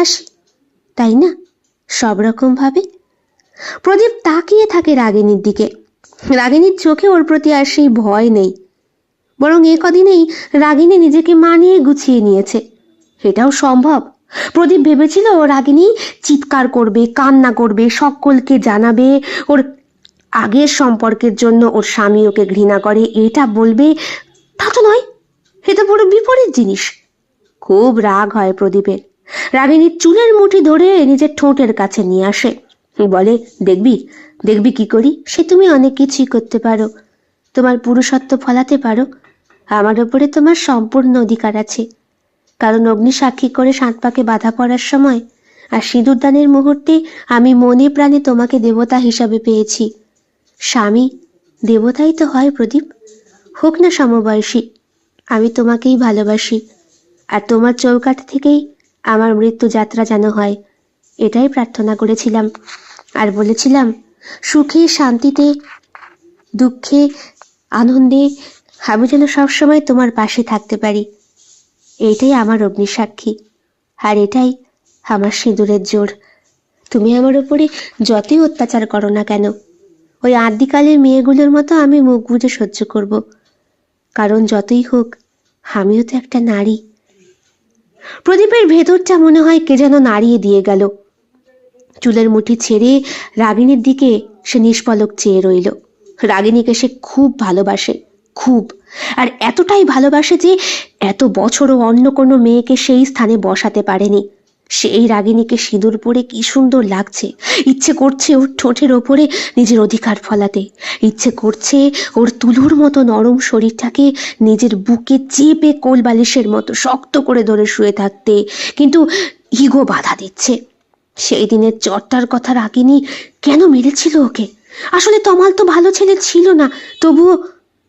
আসে, তাই না? সব রকম ভাবে। প্রদীপ তাকিয়ে থাকে রাগিনীর দিকে। রাগিনীর চোখে ওর প্রতি আর সেই ভয় নেই, বরং এ কদিনেই রাগিনী নিজেকে মানিয়ে গুছিয়ে নিয়েছে। এটাও সম্ভব। প্রদীপ ভেবেছিল রাগিনী চিৎকার করবে, কান্না করবে, সকলকে জানাবে ওর আগের সম্পর্কের জন্য ওর স্বামী ওকে ঘৃণা করে, এটা বলবে। তা তো নয়, এটা পুরো বিপরীত জিনিস। খুব রাগ হয় প্রদীপের। রাগিনীর চুলের মুঠি ধরে নিজের ঠোঁটের কাছে নিয়ে আসে, বলে, দেখবি দেখবি কি করি। সে তুমি অনেক কিছুই করতে পারো, তোমার পুরুষত্ব ফলাতে পারো। আমার ওপরে তোমার সম্পূর্ণ অধিকার আছে, কারণ অগ্নি সাক্ষী করে 7 পাকে বাধা পড়ার সময় আর সিঁদুরদানের মুহূর্তে আমি মনে প্রাণে তোমাকে দেবতা হিসাবে পেয়েছি। স্বামী দেবতাই তো হয় প্রদীপ, হোক না সমবয়সী। আমি তোমাকেই ভালোবাসি, আর তোমার চৌকাঠ থেকেই আমার মৃত্যু যাত্রা যেন হয়, এটাই প্রার্থনা করেছিলাম। আর বলেছিলাম, সুখে শান্তিতে দুঃখে আনন্দে আমি যেন সবসময় তোমার পাশে থাকতে পারি। এইটাই আমার অগ্নিসাক্ষী, আর এটাই আমার সিঁদুরের জোর। তুমি আমার উপরে যতই অত্যাচার করো না কেন, ওই আদিকালের মেয়েগুলোর মতো আমি মুখ বুজে সহ্য করব, কারণ যতই হোক আমিও তো একটা নারী। প্রদীপের ভেতরটা মনে হয় কে যেন নাড়িয়ে দিয়ে গেল। চুলের মুঠি ছেড়ে রাগিনীর দিকে সে নিষ্পলক চেয়ে রইল। রাগিনীকে সে খুব ভালোবাসে, খুব। আর এতটাই ভালোবাসে যে এত বছরও অন্য কোনো মেয়েকে সেই স্থানে বসাতে পারেনি। সেই রাগিনীকে সিঁদুর পরে কি সুন্দর লাগছে। ইচ্ছে করছে ওর ঠোঁটের ওপরে নিজের অধিকার ফলাতে, ইচ্ছে করছে ওর তুলোর মতো নরম শরীরটাকে নিজের বুকে চেপে কোল বালিশের মতো শক্ত করে ধরে শুয়ে থাকতে, কিন্তু ইগো বাধা দিচ্ছে। সেই দিনের চটটার কথা রাগিনী কেন মেরেছিল ওকে? আসলে তমাল তো ভালো ছেলে ছিল না, তবুও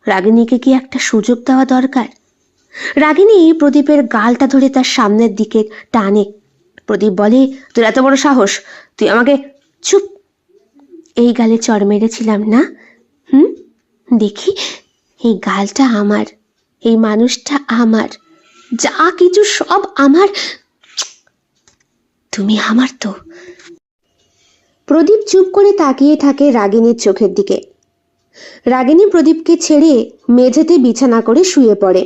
রাগিনীকে কি একটা সুযোগ দেওয়া দরকার। রাগিনী প্রদীপের গালটা ধরে তার সামনের দিকে টানে। প্রদীপ বলে, তোর এত বড় সাহস, তুই আমাকে। চুপ, এই গালে চড় মেরেছিলাম না? দেখি, এই গালটা আমার, এই মানুষটা আমার, যা কিছু সব আমার। তুমি আমার তো। প্রদীপ চুপ করে তাকিয়ে থাকে রাগিনীর চোখের দিকে। রাগিনী প্রদীপকে ছেড়ে মেঝেতে বিছানা করে শুয়ে পড়ে।